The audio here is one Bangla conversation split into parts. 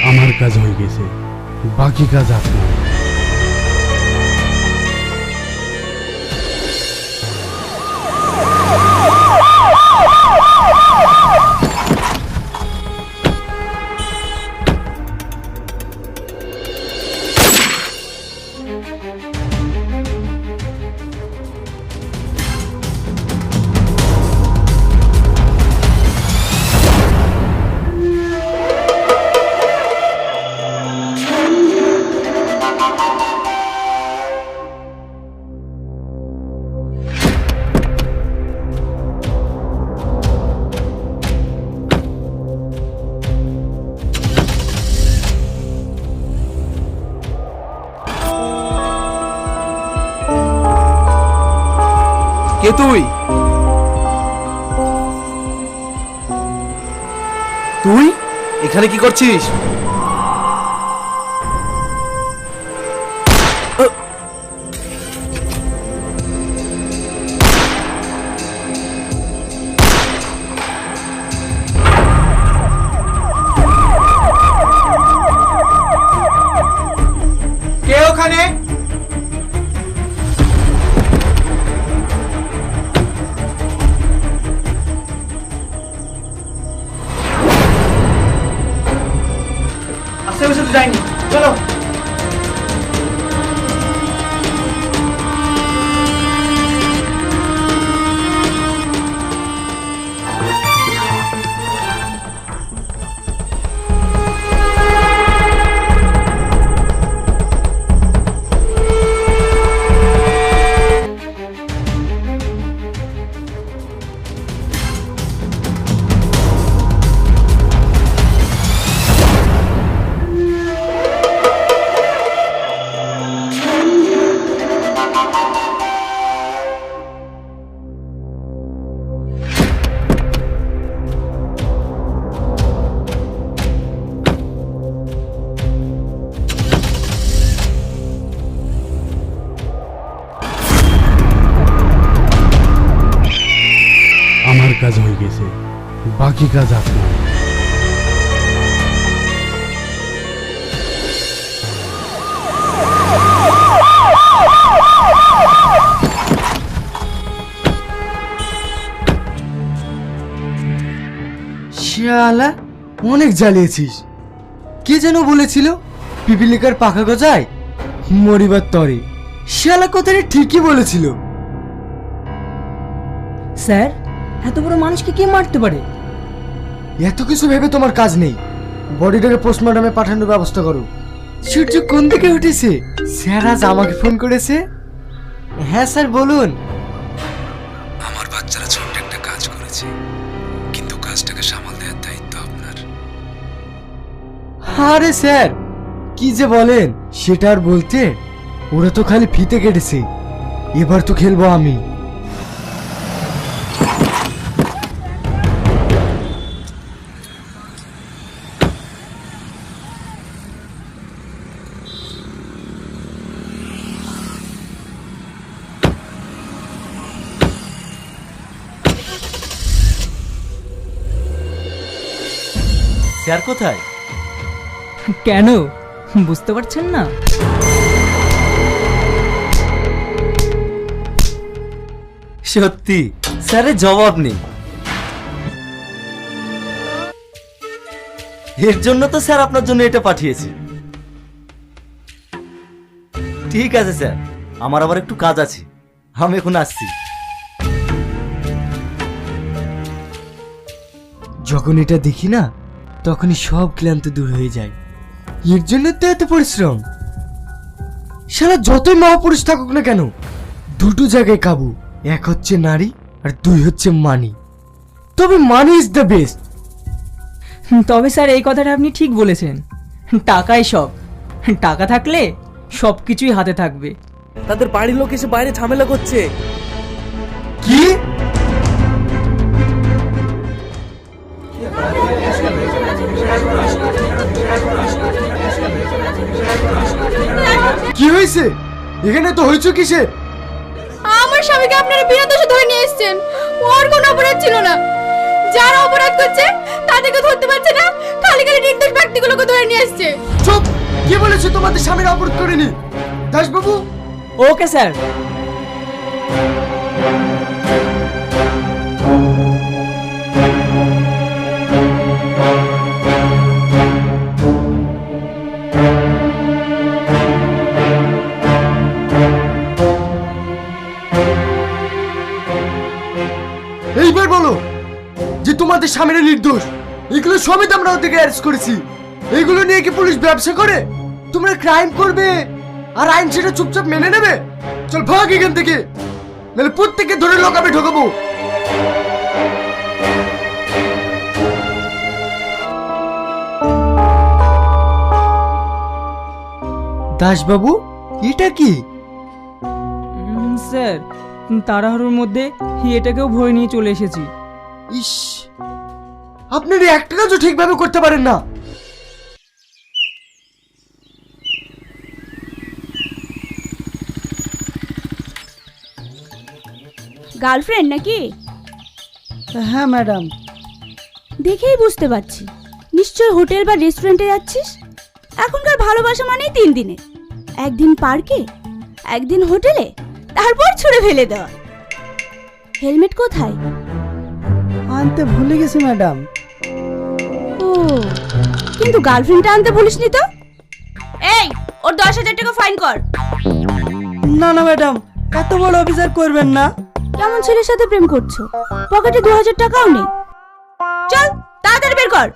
আমার কাজ হয়ে গেছে, বাকি কাজ আপনার। কে তুই? তুই এখানে কি করছিস? কে ওখানে? আশেপাশে তো যাইনি, চলো। আমার কাজ হয়ে গেছে, বাকি কাজ আপনার। শালা অনেক জ্বালিয়েছিস। কে যেন বলেছিল পিপিলিকার পাখা গজায় মরিবার তরে। শালা কথাটা ঠিকই বলেছিল। স্যার, এত বড় মানুষকে কে মারতে পারে? এত কিছু ভেবে তোমার কাজ নেই, বডিটাকে পোস্টমর্টমে পাঠানোর ব্যবস্থা করো। সূর্য কোন দিকে উঠেছে? স্যার আজ আমাকে ফোন করেছে। হ্যাঁ স্যার বলুন। আমার বাচ্চারা ছোট্ট একটা কাজ করেছে, কিন্তু কাজটাকে সামাল দেওয়ার দায়িত্ব আপনার। আরে স্যার কি যে বলেন, সেটা আর বলতে। ওরা তো খালি ফিতে কেটেছে, এবার তো খেলবো আমি। স্যার কোথায়? কেন বুঝতে পারছেন না? সত্যি স্যারের জবাব নেই। এর জন্য তো স্যার আপনার জন্য এটা পাঠিয়েছি। ঠিক আছে স্যার, আমার আবার একটু কাজ আছে, আমি এখন আসছি। যখন এটা দেখি না, তখনই সব ক্লান্ত দূর হয়ে যায়। এর জন্য তো এত পরিশ্রম। সারা যতই মহাপুরুষ থাকুক না কেন, দুটো জায়গায় কাবু। এক হচ্ছে নারী আর দুই হচ্ছে মানি। তবে মানি ইজ দ্য বেস্ট। তবে স্যার এই কথাটা আপনি ঠিক বলেছেন, টাকাই সব। টাকা থাকলে সব কিছুই হাতে থাকবে। তাদের বাড়ির লোক এসে বাইরে ঝামেলা করছে। কি? কি হয়েছে? এখানে তো হয়েছে কিসে? আমার স্বামীকে আপনারা বিনা দোষে ধরে নিয়ে এসেছেন। ওর কোনো অপরাধ ছিল না। যারা অপরাধ করছে তাদেরকে ধরতে পারছে না, খালি খালি নির্দোষ ব্যক্তিগুলোকে ধরে নিয়ে এসছে। চুপ! কি বলেছে তোমাদের স্বামীর অপরাধ করেনি? দাসবাবু, ওকে স্যার। এইবার বলো যে তোমাদের স্বামীরা নির্দোষ। এগুলো সমেত আমরা ওদেরকে অ্যারেস্ট করেছি। এগুলো নিয়ে কি পুলিশ ব্যবসা করে? তোমরা ক্রাইম করবে আর আইন সেটা চুপচাপ মেনে নেবে? চল ভাগ এখান থেকে, নাহলে প্রত্যেককে ধরে লকাপে ঢোকাবো। দাসবাবু, এটা কি? স্যার, তাড়াহুড়োর মধ্যে এটাকেও ভয় নিয়ে চলে এসেছি। ইস, আপনারা একটা কাজও ঠিকভাবে করতে পারেন না। গার্লফ্রেন্ড নাকি? হ্যাঁ ম্যাডাম। দেখেই বুঝতে পারছি নিশ্চয় হোটেল বা রেস্টুরেন্টে যাচ্ছিস। এখনকার ভালোবাসা মানেই 3 দিনে, একদিন পার্কে, একদিন হোটেলে, তারপর ছুঁড়ে ফেলে দেওয়া। হেলমেট কোথায়? আনতে ভুলে গেছি ম্যাডাম। ও, কিন্তু গার্লফ্রেন্ডটা আনতে ভুলিসনি তো? এই, ওর 10,000 টাকা ফাইন কর। না না ম্যাডাম, এত বড় অফিসার করবেন না। কেমন ছেলের সাথে প্রেম করছো? পকেটে 2,000 টাকাও নেই। চল তাড়াতাড়ি বের কর।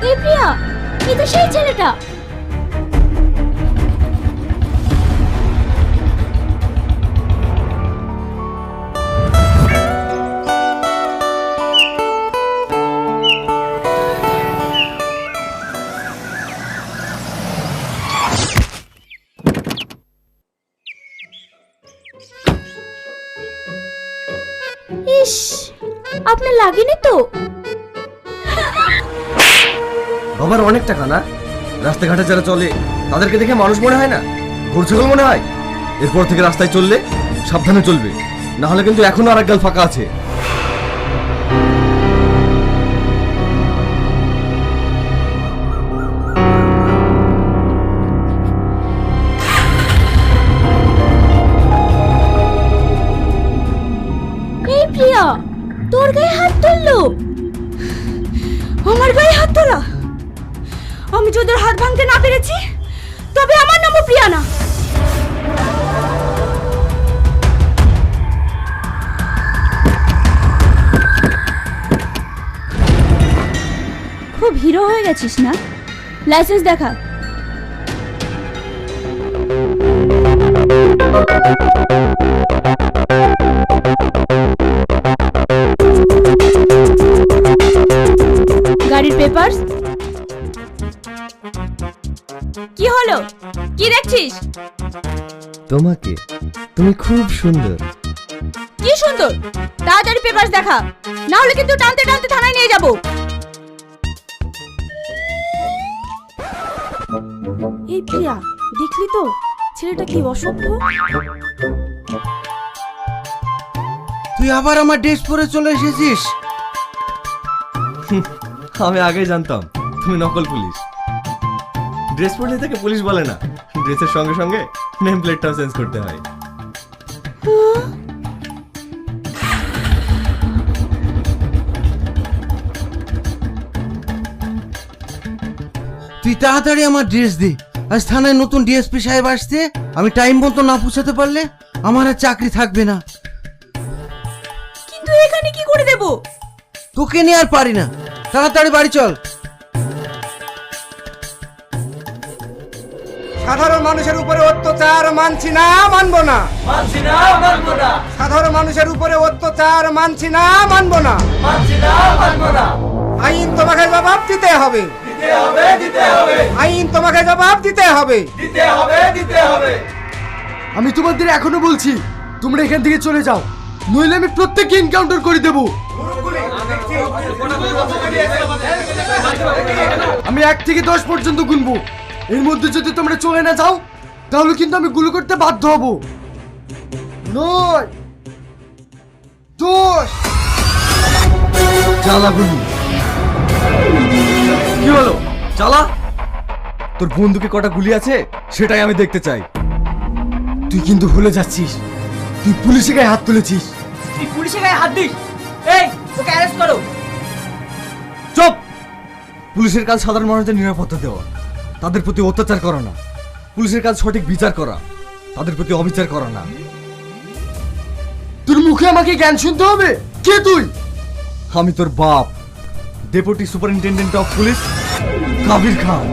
এই প্রিয়া, এই তো সেই ছেলেটা। ইস, আপনার লাগেনি তো? বাবার অনেক টাকা না, রাস্তাঘাটে যারা চলে তাদেরকে দেখে মানুষ মনে হয় না, গরুছাগল মনে হয়। এরপর থেকে রাস্তায় চললে সাবধানে চলবে, না হলে কিন্তু এখনো আর এক গাল ফাঁকা আছে। এই প্রিয়া, তোর গায়ে হাত তুললো? আমার গায়ে হাত তোলা? আমি যদি ওর হাত ভাঙতে না পেরেছি, তবে আমার নামও প্রিয়া না। খুব হিরো হয়ে গেছিস না? লাইসেন্স দেখা। গাড়ির পেপারস। কি হলো? কি দেখছিস? তোমাকে, তুমি খুব সুন্দর। কি সুন্দর? তাড়াতাড়ি পেপারস দেখা, না হলে কিন্তু টানতে টানতে থানায় নিয়ে যাব। এই প্রিয়া, দেখলি তো ছেলেটা কি অসভ্য। তুই আবার আমার ড্রেস পরে চলে এসেছিস। আমি আগেই জানতাম তুমি নকল পুলিশ। ড্রেস পরলে তাকে পুলিশ বলে না, ড্রেসের সঙ্গে সঙ্গে নেম প্লেটটাও চেঞ্জ করতে হয়। তুই তাড়াতাড়ি আমার ড্রেস দে, আজ থানায় নতুন ডিএসপি সাহেব আসছে। আমি টাইম মতো না পৌঁছাতে পারলে আমার আর চাকরি থাকবে না। কিন্তু এখানে কি করে দেব? তোকে নিয়ে আর পারি না, তাড়াতাড়ি বাড়ি চল। সাধারণ মানুষের উপরে অত্যাচার মানছি না, মানবো না। মানছি না, মানবো না। সাধারণ মানুষের উপরে অত্যাচার মানছি না, মানবো না। মানছি না, মানবো না। আইন তোমাকে জবাব দিতে হবে, দিতে হবে, দিতে হবে। আইন তোমাকে জবাব দিতে হবে, দিতে হবে, দিতে হবে। আমি তোমাদের এখনো বলছি, তোমরা এখান থেকে চলে যাও, নইলে আমি প্রত্যেককে এনকাউন্টার করে দেবো। দেখছি আমি 1 থেকে 10 পর্যন্ত গুনবো, এর মধ্যে যদি তোমরা চলে না যাও তাহলে কিন্তু আমি গুলি করতে বাধ্য হব। 9 10 চালা গুলি। কি হলো চালা? তোর বন্দুকে কটা গুলি আছে সেটাই আমি দেখতে চাই। তুই কিন্তু ভুলে যাচ্ছিস, তুই পুলিশের গায়ে হাত তুলেছিস। তুই পুলিশের গায়ে হাত দিস? এই, ওকে অ্যারেস্ট করো। চুপ! পুলিশের কাজ সাধারণ মানুষদের নিরাপত্তা দেওয়া, তাদের প্রতি অত্যাচার করা না। পুলিশের কাজ সঠিক বিচার করা, তাদের প্রতি অবিচার করা না। তোর মুখে আমাকে জ্ঞান শুনতে হবে? কে তুই? আমি তোর বাপ, deputy superintendent of police Kabir Khan.